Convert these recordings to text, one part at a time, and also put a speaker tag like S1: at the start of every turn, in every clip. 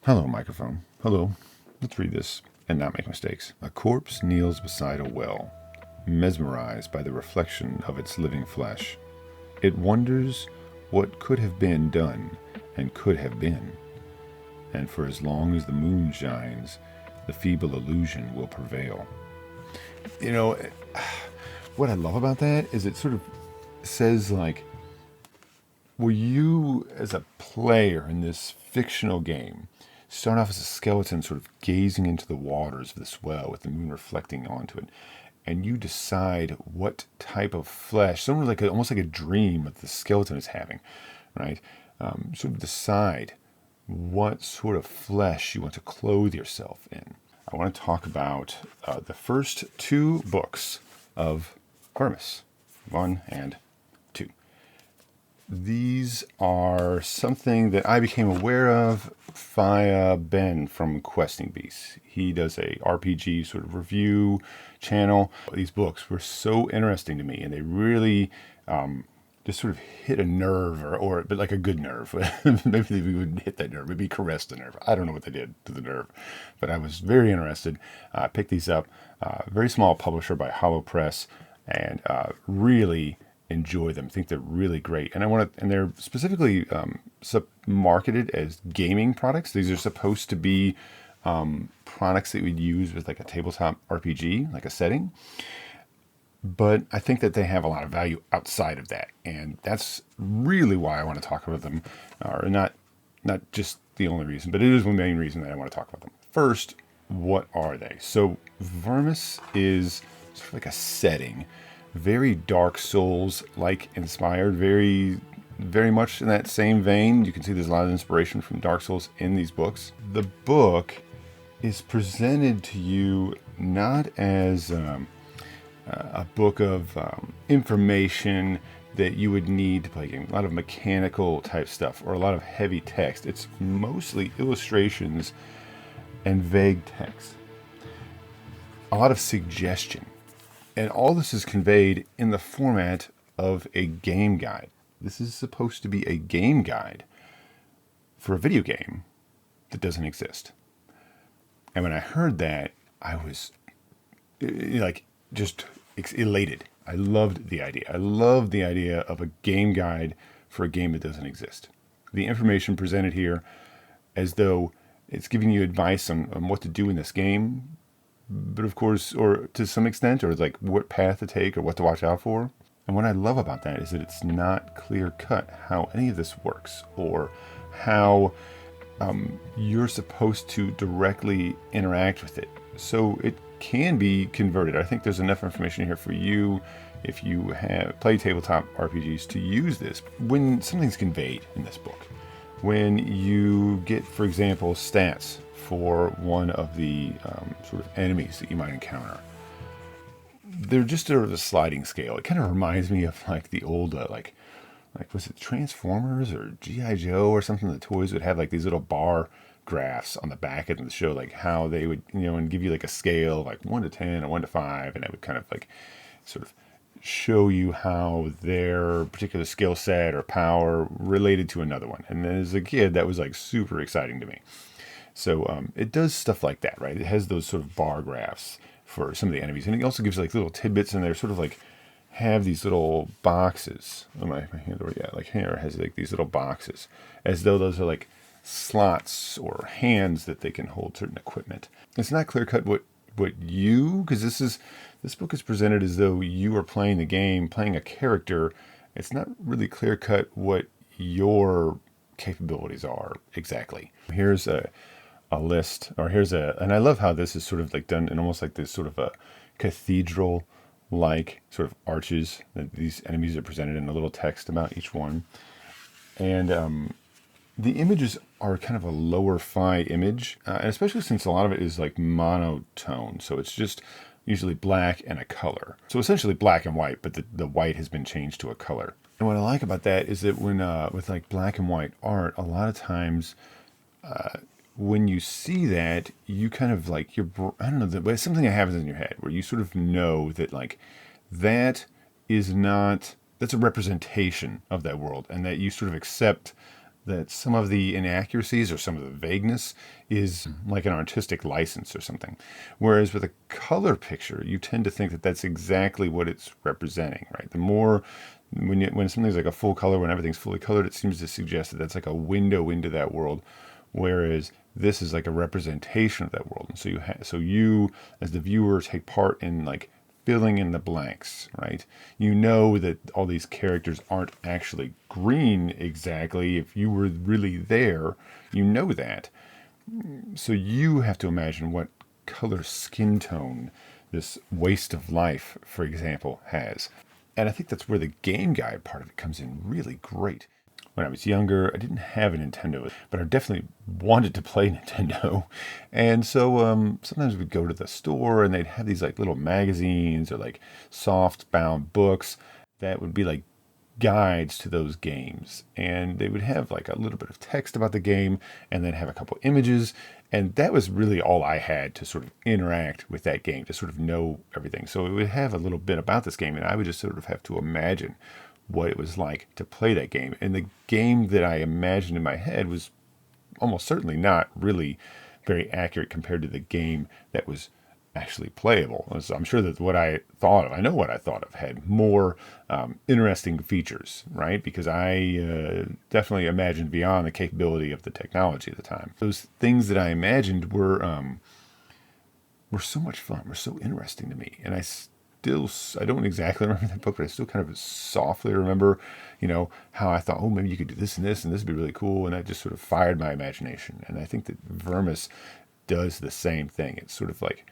S1: Hello, microphone. Hello. Let's read this and not make mistakes. A corpse kneels beside a well, mesmerized by the reflection of its living flesh. It wonders what could have been done and could have been. And for as long as the moon shines, the feeble illusion will prevail. You know, what I love about that is it sort of says, like, will you, as a player in this fictional game, start off as a skeleton sort of gazing into the waters of this well with the moon reflecting onto it, and you decide what type of flesh, somewhat like almost like a dream that the skeleton is having, right? Sort of decide what sort of flesh you want to clothe yourself in. I want to talk about the first two books of Vermis, 1 and 2. These are something that I became aware of via Ben from Questing Beasts. He does a RPG sort of review channel. These books were so interesting to me, and they really just sort of hit a nerve, but like a good nerve. Maybe we would hit that nerve, maybe caress the nerve. I don't know what they did to the nerve, but I was very interested. Picked these up. Very small publisher by Hollow Press, and really enjoy them. Think they're really great, and they're specifically marketed as gaming products. These are supposed to be products that we'd use with like a tabletop RPG, like a setting. But I think that they have a lot of value outside of that, and that's really why I want to talk about them, or not just the only reason, but it is one main reason that I want to talk about them. First, what are they? So Vermis is sort of like a setting, very Dark Souls-like inspired, very much in that same vein. You can see there's a lot of inspiration from Dark Souls in these books. The book is presented to you not as a book of information that you would need to play a game. A lot of mechanical type stuff or a lot of heavy text. It's mostly illustrations and vague text. A lot of suggestion. And all this is conveyed in the format of a game guide. This is supposed to be a game guide for a video game that doesn't exist. And when I heard that, I was like just elated. I loved the idea. I love the idea of a game guide for a game that doesn't exist. The information presented here as though it's giving you advice on what to do in this game, but of course, or to some extent, or like what path to take or what to watch out for. And what I love about that is that it's not clear cut how any of this works or how you're supposed to directly interact with it. So it can be converted. I think there's enough information here for you if you have played tabletop RPGs to use this. When something's conveyed in this book, when you get, for example, stats for one of the sort of enemies that you might encounter, they're just sort of a sliding scale. It kind of reminds me of like the old like was it Transformers or G.I. Joe or something? The toys would have like these little bar graphs on the back of the show, like how they would, and give you like a scale, like 1 to 10 or 1 to 5, and it would kind of like sort of show you how their particular skill set or power related to another one. And then as a kid, that was like super exciting to me. So it does stuff like that, right? It has those sort of bar graphs for some of the enemies, and it also gives like little tidbits in there, sort of like have these little boxes. Oh, my hand over, yeah, like here has like these little boxes, as though those are like slots or hands that they can hold certain equipment. It's not clear cut because this book is presented as though you are playing the game, playing a character. It's not really clear cut what your capabilities are exactly. Here's a list, or and I love how this is sort of like done in almost like this sort of a cathedral like sort of arches that these enemies are presented in, a little text about each one. And the images are kind of a lower fi image, and especially since a lot of it is like monotone. So it's just usually black and a color. So essentially black and white, but the white has been changed to a color. And what I like about that is that when with like black and white art, a lot of times when you see that, you kind of like I don't know, but something that happens in your head where you sort of know that like that's a representation of that world, and that you sort of accept that some of the inaccuracies or some of the vagueness is like an artistic license or something. Whereas with a color picture, you tend to think that that's exactly what it's representing, right? The more when something's like a full color, when everything's fully colored, it seems to suggest that that's like a window into that world. Whereas this is like a representation of that world, and so you as the viewer take part in like filling in the blanks, right? You know that all these characters aren't actually green exactly. If you were really there, you know that. So you have to imagine what color skin tone this waste of life, for example, has. And I think that's where the game guide part of it comes in really great. When I was younger, I didn't have a Nintendo, but I definitely wanted to play Nintendo. And so sometimes we'd go to the store and they'd have these like little magazines or like soft bound books that would be like guides to those games. And they would have like a little bit of text about the game and then have a couple images. And that was really all I had to sort of interact with that game, to sort of know everything. So it would have a little bit about this game, and I would just sort of have to imagine what it was like to play that game. And the game that I imagined in my head was almost certainly not really very accurate compared to the game that was actually playable. So I'm sure that what I thought of, I know what I thought of, had more interesting features, right? Because I definitely imagined beyond the capability of the technology at the time. Those things that I imagined were so much fun, were so interesting to me, and I don't exactly remember that book, but I still kind of softly remember, how I thought, oh, maybe you could do this and this, and this would be really cool. And that just sort of fired my imagination. And I think that Vermis does the same thing. It's sort of like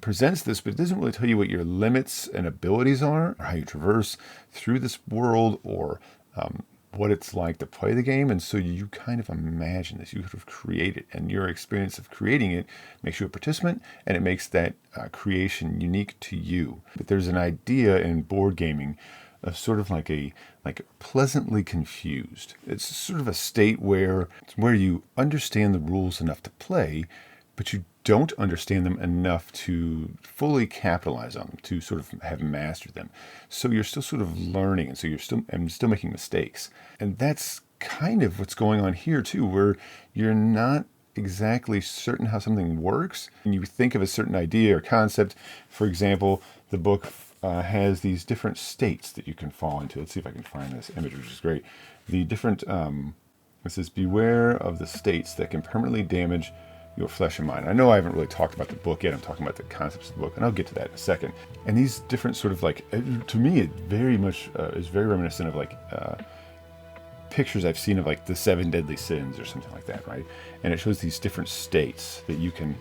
S1: presents this, but it doesn't really tell you what your limits and abilities are, or how you traverse through this world, or what it's like to play the game. And so you kind of imagine this, you sort of create it, and your experience of creating it makes you a participant, and it makes that creation unique to you. But there's an idea in board gaming of sort of like pleasantly confused. It's sort of a state where you understand the rules enough to play, but you don't understand them enough to fully capitalize on them, to sort of have mastered them. So you're still sort of learning, and so you're still making mistakes. And that's kind of what's going on here too, where you're not exactly certain how something works. And you think of a certain idea or concept. For example, the book has these different states that you can fall into. Let's see if I can find this image, which is great. The different, it says, beware of the states that can permanently damage your flesh and mind. I know I haven't really talked about the book yet. I'm talking about the concepts of the book, and I'll get to that in a second. And these different sort of like, to me, it very much is very reminiscent of like pictures I've seen of like the 7 deadly sins or something like that, right? And it shows these different states that you can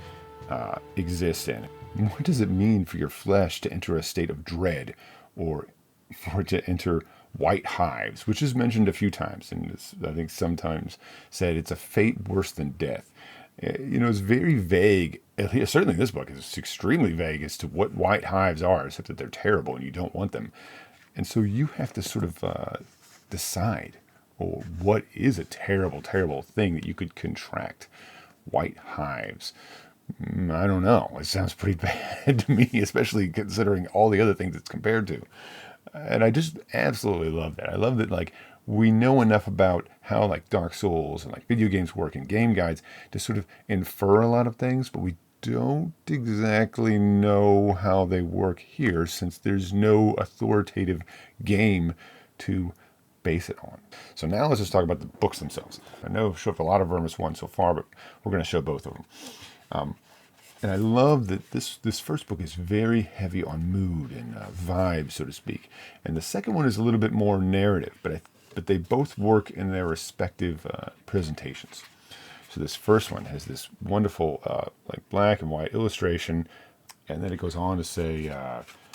S1: exist in. What does it mean for your flesh to enter a state of dread, or for it to enter white hives, which is mentioned a few times, and it's, I think sometimes said it's a fate worse than death. It's very vague. Certainly this book is extremely vague as to what white hives are, except that they're terrible and you don't want them. And so you have to sort of decide, well, what is a terrible, terrible thing that you could contract? White hives. I don't know. It sounds pretty bad to me, especially considering all the other things it's compared to. And I just absolutely love that. I love that, like, we know enough about how like Dark Souls and like video games work and game guides to sort of infer a lot of things, but we don't exactly know how they work here, since there's no authoritative game to base it on. So now let's just talk about the books themselves. I know I've showed up a lot of Vermis 1 so far, but we're going to show both of them. And I love that this first book is very heavy on mood and vibe, so to speak. And the second one is a little bit more narrative, but they both work in their respective presentations. So this first one has this wonderful like black and white illustration, and then it goes on to say,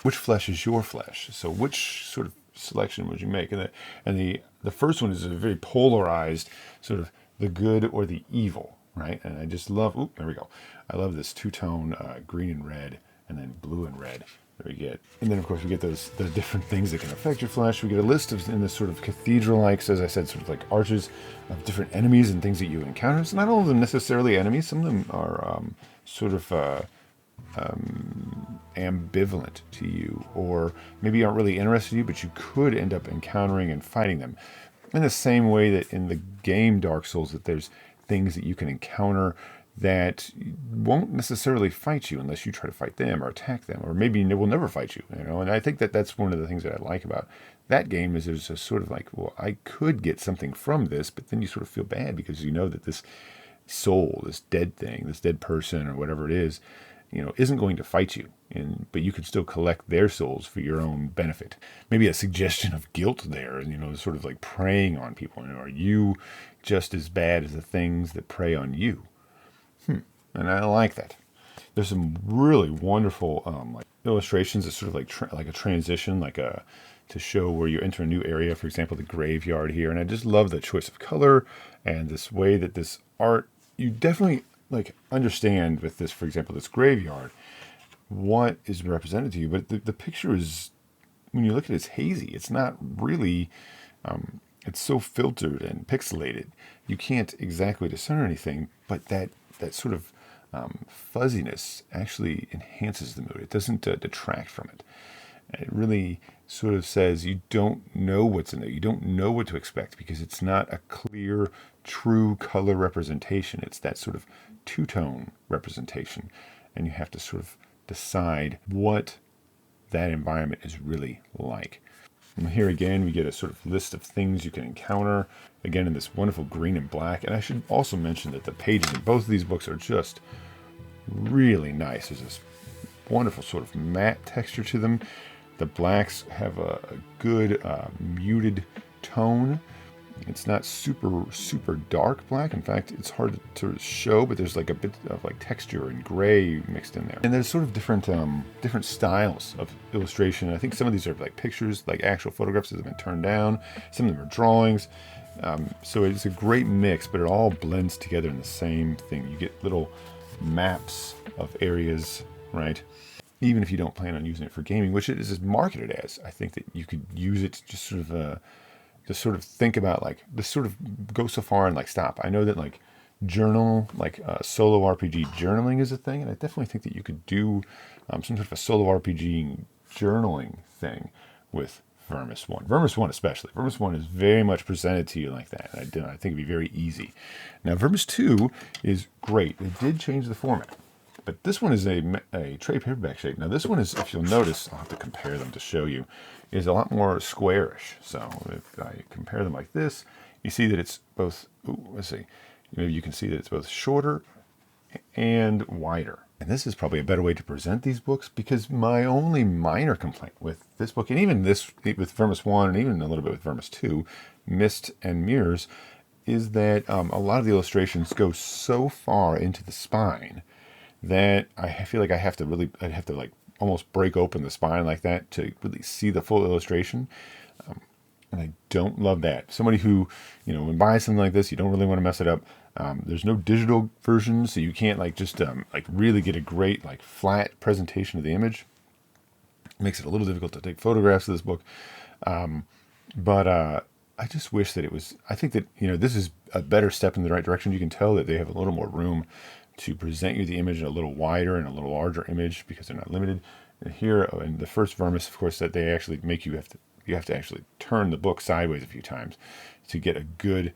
S1: which flesh is your flesh? So which sort of selection would you make? And the first one is a very polarized sort of the good or the evil, right? And I just love, there we go. I love this two-tone green and red, and then blue and red that we get. And then, of course, we get the different things that can affect your flesh. We get a list of, in this sort of cathedral-like, as I said, sort of like arches of different enemies and things that you encounter. So not all of them necessarily enemies. Some of them are sort of ambivalent to you, or maybe aren't really interested in you, but you could end up encountering and fighting them. In the same way that in the game Dark Souls, that there's things that you can encounter that won't necessarily fight you unless you try to fight them or attack them, or maybe they will never fight you, you know. And I think that that's one of the things that I like about that game is there's a sort of like, well, I could get something from this, but then you sort of feel bad because you know that this soul, this dead thing, this dead person or whatever it is, you know, isn't going to fight you. But you can still collect their souls for your own benefit. Maybe a suggestion of guilt there, you know, sort of like preying on people. You know, are you just as bad as the things that prey on you? And I like that. There's some really wonderful like illustrations. It's sort of like like a transition, like a to show where you enter a new area. For example, the graveyard here, and I just love the choice of color and this way that this art. You definitely like understand with this, for example, this graveyard, what is represented to you. But the picture is, when you look at it, it's hazy. It's not really. It's so filtered and pixelated. You can't exactly discern anything, but that sort of fuzziness actually enhances the mood. It doesn't detract from it. It really sort of says you don't know what's in there. You don't know what to expect because it's not a clear, true color representation. It's that sort of two-tone representation. And you have to sort of decide what that environment is really like. And here again, we get a sort of list of things you can encounter, again in this wonderful green and black. And I should also mention that the pages in both of these books are just really nice. There's this wonderful sort of matte texture to them. The blacks have a good muted tone. It's not super dark black. In fact, it's hard to show, but there's like a bit of like texture and gray mixed in there. And there's sort of different styles of illustration. I think some of these are like pictures, like actual photographs that have been turned down. Some of them are drawings. So it's a great mix, but it all blends together in the same thing. You get little maps of areas, right? Even if you don't plan on using it for gaming, which it is marketed as, I think that you could use it to just sort of think about, like, just sort of go so far and like stop. I know that like journal, like solo RPG journaling is a thing, and I definitely think that you could do some sort of a solo RPG journaling thing with Vermis 1. Vermis 1 especially. Vermis 1 is very much presented to you like that. I think it'd be very easy. Now Vermis 2 is great. They did change the format. But this one is a trade paperback shape. Now this one is, if you'll notice, I'll have to compare them to show you, is a lot more squarish. So if I compare them like this, you see that it's both, let's see, maybe you can see that it's both shorter and wider. And this is probably a better way to present these books, because my only minor complaint with this book, and even this with Vermis 1 and even a little bit with Vermis 2, Mist and Mirrors, is that a lot of the illustrations go so far into the spine that I feel like I'd have to like almost break open the spine like that to really see the full illustration. And I don't love that. Somebody who, you know, when buys something like this, you don't really want to mess it up. There's no digital version, so you can't like just like really get a great like flat presentation of the image. It makes it a little difficult to take photographs of this book. But I just wish that it was, I think that, you know, this is a better step in the right direction. You can tell that they have a little more room to present you the image in a little wider and a little larger image because they're not limited. And here in the first Vermis, of course, that they actually make you have to actually turn the book sideways a few times to get a good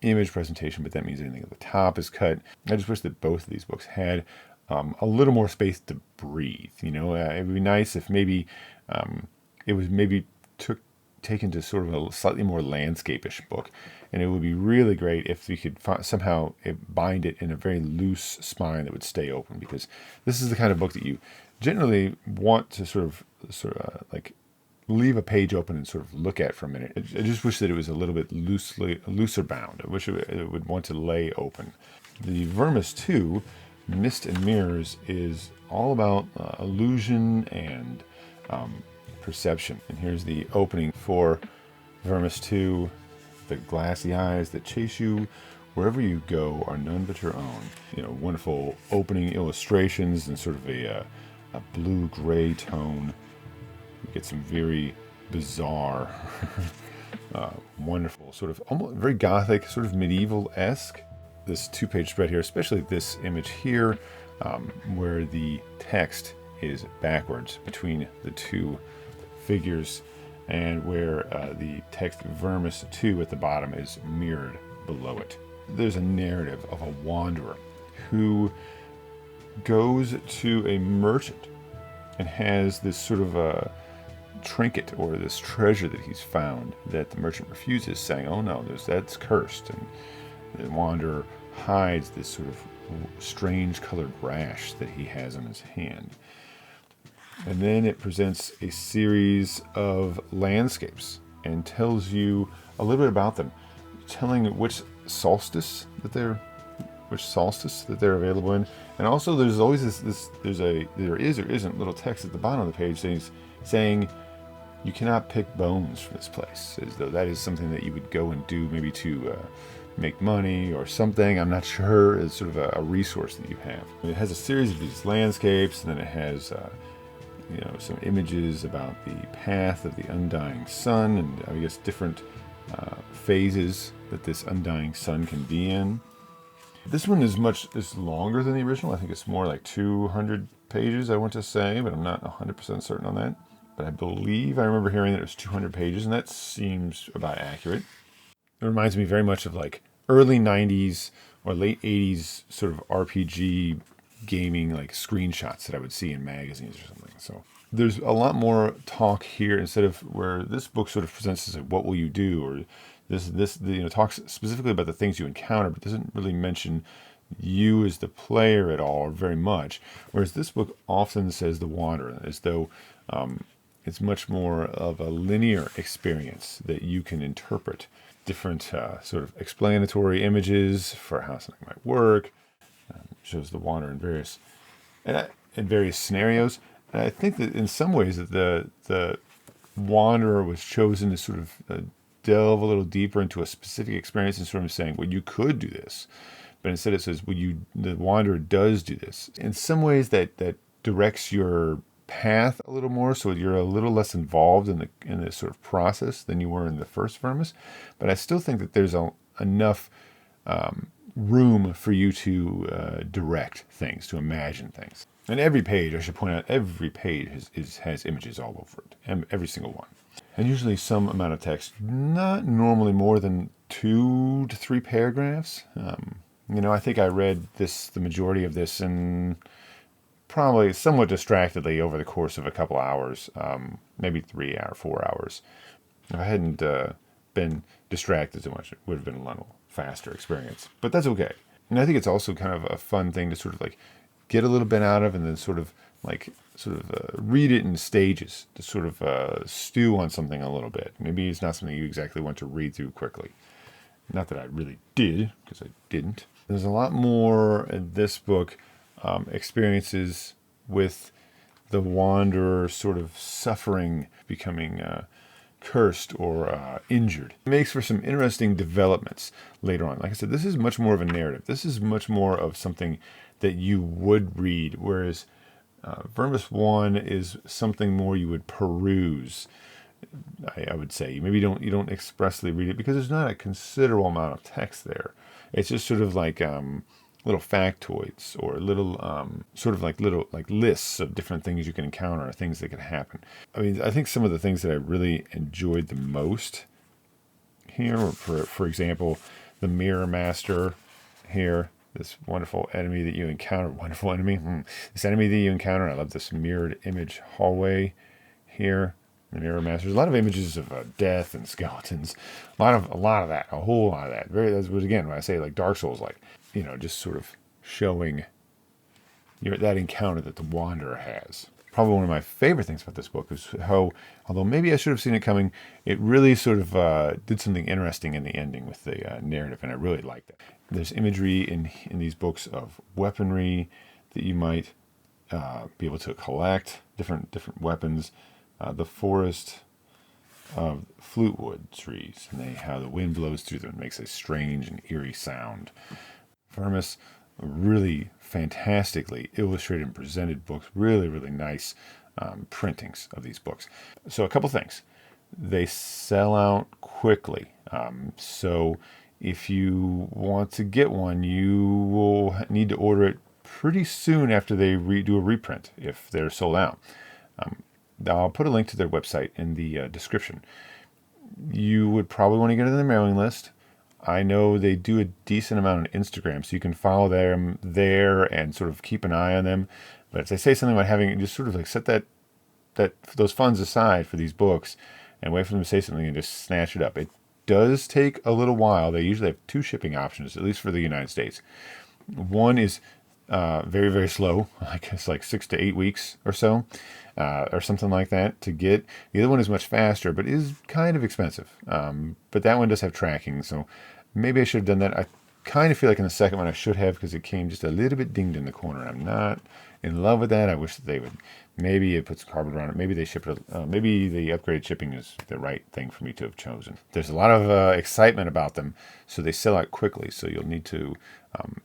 S1: image presentation, but that means anything at the top is cut. I just wish that both of these books had a little more space to breathe. You know, it would be nice if maybe it was maybe taken to sort of a slightly more landscape-ish book, and it would be really great if we could somehow bind it in a very loose spine that would stay open, because this is the kind of book that you generally want to sort of like leave a page open and sort of look at for a minute. I just wish that it was a little bit looser bound. I wish it would want to lay open. The Vermis 2, Mist and Mirrors, is all about illusion and perception. And here's the opening for Vermis 2. The glassy eyes that chase you wherever you go are none but your own. You know, wonderful opening illustrations and sort of a blue-gray tone. You get some very bizarre, wonderful, sort of almost very gothic, sort of medieval-esque. This two-page spread here, especially this image here, where the text is backwards between the two figures. and where the text Vermis 2 at the bottom is mirrored below it. There's a narrative of a wanderer who goes to a merchant and has this sort of a trinket or this treasure that he's found that the merchant refuses, saying, "Oh no, that's cursed." And the wanderer hides this sort of strange colored rash that he has on his hand. And then it presents a series of landscapes and tells you a little bit about them, telling which solstice that they're available in. And also there's always there is or isn't little text at the bottom of the page saying you cannot pick bones from this place, as though that is something that you would go and do maybe to make money or something. I'm not sure. It's sort of a resource that you have. It has a series of these landscapes, and then it has some images about the path of the undying sun, and I guess different phases that this undying sun can be in. This one is longer than the original. I think it's more like 200 pages, I want to say, but I'm not 100% certain on that. But I believe I remember hearing that it was 200 pages, and that seems about accurate. It reminds me very much of like early 90s or late 80s sort of RPG gaming, like screenshots that I would see in magazines or something. So there's a lot more talk here, instead of where this book sort of presents as like, what will you do, or this talks specifically about the things you encounter, but doesn't really mention you as the player at all, or very much. Whereas this book often says the wanderer, as though it's much more of a linear experience that you can interpret. Different sort of explanatory images for how something might work. Shows the wanderer in various scenarios. And I think that in some ways that the wanderer was chosen to sort of delve a little deeper into a specific experience, and sort of saying, well, you could do this, but instead it says, well, the wanderer does do this. In some ways that directs your path a little more, so you're a little less involved in this sort of process than you were in the first Vermis. But I still think that there's enough room for you to direct things, to imagine things. And every page, I should point out, every page has images all over it, every single one. And usually some amount of text, not normally more than 2 to 3 paragraphs. I think I read the majority of this in probably somewhat distractedly over the course of a couple hours, maybe 3 or 4 hours. If I hadn't been distracted so much, it would have been a little faster experience. But that's okay. And I think it's also kind of a fun thing to sort of like get a little bit out of, and then sort of read it in stages, to sort of stew on something a little bit. Maybe it's not something you exactly want to read through quickly. Not that I really did, because I didn't. There's a lot more in this book. Experiences with the wanderer sort of suffering, becoming cursed or injured. It makes for some interesting developments later on. Like I said, this is much more of a narrative. This is much more of something that you would read, whereas Vermis 1 is something more you would peruse. I would say maybe you don't expressly read it, because there's not a considerable amount of text there. It's just sort of like little factoids, or little little lists of different things you can encounter, or things that can happen. I mean, I think some of the things that I really enjoyed the most here, for example, the Mirror Master here, this wonderful enemy that you encounter. Wonderful enemy. This enemy that you encounter. I love this mirrored image hallway here. The Mirror Master. There's a lot of images of death and skeletons. A lot of that. A whole lot of that. That's what, again, when I say like Dark Souls, like, just sort of showing that encounter that the Wanderer has. Probably one of my favorite things about this book is how, although maybe I should have seen it coming, it really sort of did something interesting in the ending with the narrative, and I really liked it. There's imagery in these books of weaponry that you might be able to collect, different weapons. The forest of flutewood trees, and how the wind blows through them and makes a strange and eerie sound. Vermis, really fantastically illustrated and presented books. Really, really nice printings of these books. So a couple things. They sell out quickly. So if you want to get one, you will need to order it pretty soon after they do a reprint, if they're sold out. I'll put a link to their website in the description. You would probably want to get on their mailing list. I know they do a decent amount on Instagram, so you can follow them there and sort of keep an eye on them. But if they say something about having, just sort of like set those funds aside for these books and wait for them to say something and just snatch it up. It does take a little while. They usually have 2 shipping options, at least for the United States. One is very, very slow. I guess like 6 to 8 weeks or so, or something like that to get. The other one is much faster, but is kind of expensive. But that one does have tracking, so maybe I should have done that. I kind of feel like in the second one I should have, because it came just a little bit dinged in the corner, and I'm not in love with that. I wish that they would. Maybe it puts carbon around it. Maybe they ship it. Maybe the upgraded shipping is the right thing for me to have chosen. There's a lot of excitement about them, so they sell out quickly. So you'll need to,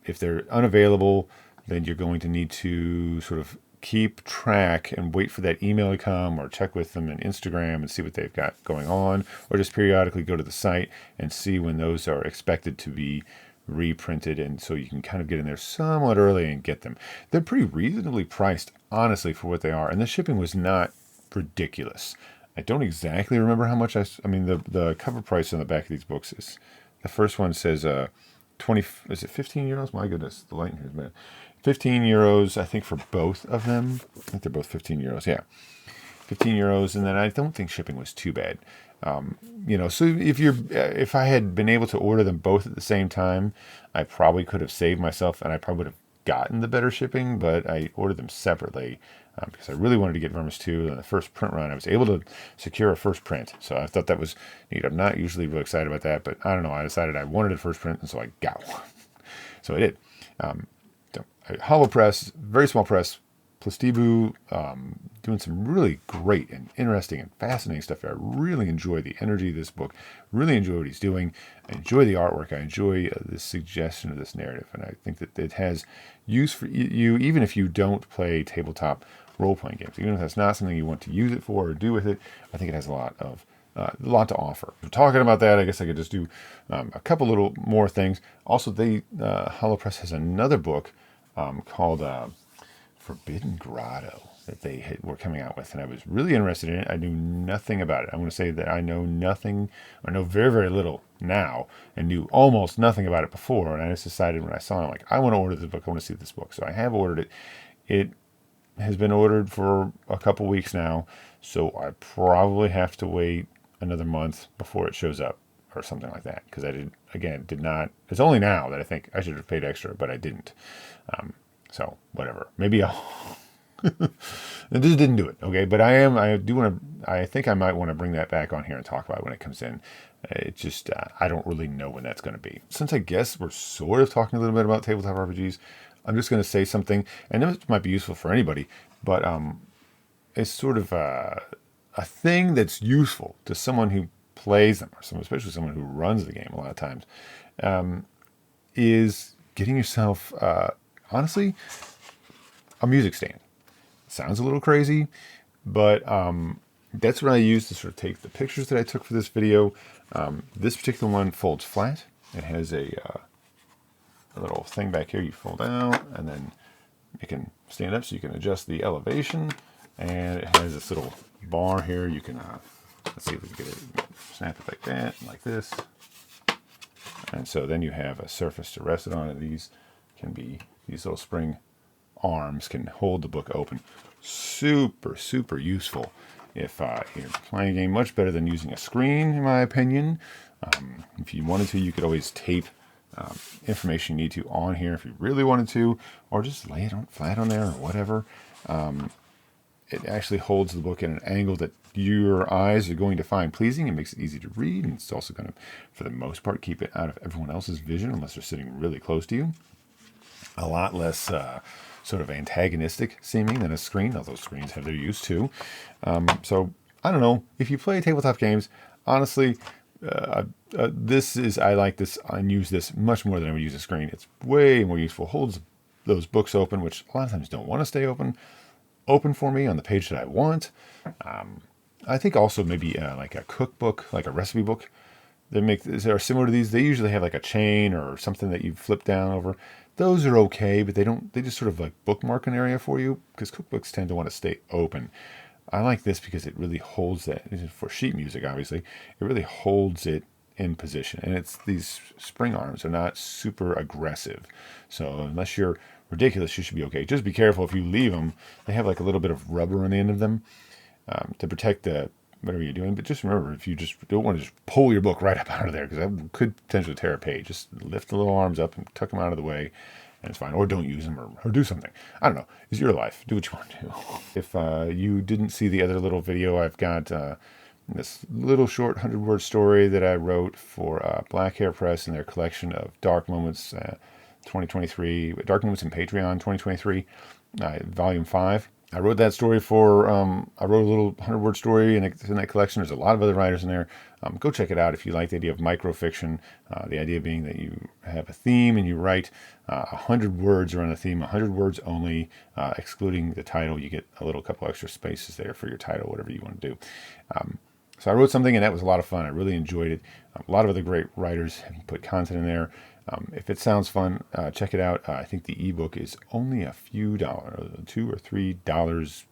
S1: if they're unavailable, then you're going to need to sort of keep track and wait for that email to come, or check with them on Instagram and see what they've got going on, or just periodically go to the site and see when those are expected to be reprinted, and so you can kind of get in there somewhat early and get them. They're pretty reasonably priced, honestly, for what they are, and the shipping was not ridiculous. I don't exactly remember how much I mean, the cover price on the back of these books is, the first one says 20, is it 15 euros? My goodness, the light here is bad. 15 euros, I think, for both of them. I think they're both 15 euros, yeah. 15 euros, and then I don't think shipping was too bad. So if I had been able to order them both at the same time, I probably could have saved myself, and I probably would have gotten the better shipping, but I ordered them separately because I really wanted to get Vermis 2. And the first print run, I was able to secure a first print, so I thought that was neat. I'm not usually really excited about that, but I don't know. I decided I wanted a first print, and so I got one. So I did. Hollow press, very small press, Plastiboo, doing some really great and interesting and fascinating stuff here. I really enjoy the energy of this book, really enjoy what he's doing. I enjoy the artwork. I enjoy the suggestion of this narrative, and I think that it has use for you, even if you don't play tabletop role-playing games. Even if that's not something you want to use it for or do with it, I think it has a lot to offer. Talking about that, I guess I could just do a couple little more things. Also, Hollow Press has another book called Forbidden Grotto that they were coming out with, and I was really interested in it. I knew nothing about it. I want to say that I know nothing, or know very, very little now, and knew almost nothing about it before. And I just decided when I saw it, I'm like, I want to order this book. I want to see this book. So I have ordered it. It has been ordered for a couple weeks now, so I probably have to wait another month before it shows up, or something like that, because I did not. It's only now that I think I should have paid extra, but I didn't. So whatever. Maybe I'll. I just didn't do it. Okay, but I think I might want to bring that back on here and talk about it when it comes in. It's just I don't really know when that's going to be. Since I guess we're sort of talking a little bit about tabletop RPGs, I'm just going to say something, and this might be useful for anybody, but it's sort of a thing that's useful to someone who plays them, or especially someone who runs the game a lot of times, is getting yourself, honestly, a music stand. Sounds a little crazy, but that's what I use to sort of take the pictures that I took for this video. This particular one folds flat. It has a little thing back here you fold out, and then it can stand up so you can adjust the elevation. And it has this little bar here. You can, let's see if we can get it, snap it like that, like this. And so then you have a surface to rest it on, and these little spring arms can hold the book open. Super, super useful if you're playing a game. Much better than using a screen, in my opinion. If you wanted to, you could always tape information you need to on here if you really wanted to, or just lay it flat on there or whatever. It actually holds the book at an angle that your eyes are going to find pleasing. It makes it easy to read, and it's also going to, for the most part, keep it out of everyone else's vision unless they're sitting really close to you. A lot less sort of antagonistic seeming than a screen, although screens have their use too. So I don't know, if you play tabletop games, honestly, I like this and use this much more than I would use a screen. It's way more useful. Holds those books open, which a lot of times don't want to stay open for me on the page that I want. I think also maybe like a cookbook, like a recipe book. They are similar to these. They usually have like a chain or something that you flip down over. Those are okay, but they just sort of like bookmark an area for you, because cookbooks tend to want to stay open. I like this because it really holds that, for sheet music, obviously, it really holds it in position. And it's these spring arms are not super aggressive. So unless you're ridiculous, you should be okay. Just be careful if you leave them. They have like a little bit of rubber on the end of them to protect the whatever you're doing. But just remember, if you just don't want to just pull your book right up out of there, because that could potentially tear a page, just lift the little arms up and tuck them out of the way, and it's fine. Or don't use them, or do something. I don't know. It's your life. Do what you want to do. If you didn't see the other little video, I've got this little short 100-word story that I wrote for Black Hair Press and their collection of Dark Moments 2023, Dark Moments in Patreon 2023, Volume 5. I wrote that story I wrote a little 100-word story in that collection. There's a lot of other writers in there. Go check it out if you like the idea of microfiction. The idea being that you have a theme and you write 100 words around the theme, 100 words only, excluding the title. You get a little couple extra spaces there for your title, whatever you want to do. So I wrote something, and that was a lot of fun. I really enjoyed it. A lot of other great writers have put content in there. If it sounds fun, check it out. I think the ebook is only a few dollars, $2 or $3,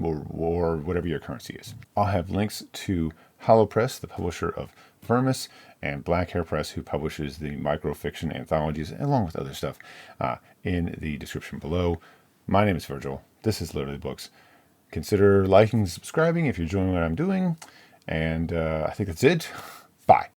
S1: or whatever your currency is. I'll have links to HoloPress, the publisher of Vermis, and Black Hair Press, who publishes the microfiction anthologies, along with other stuff, in the description below. My name is Virgil. This is Literally Books. Consider liking and subscribing if you're enjoying what I'm doing. And I think that's it. Bye.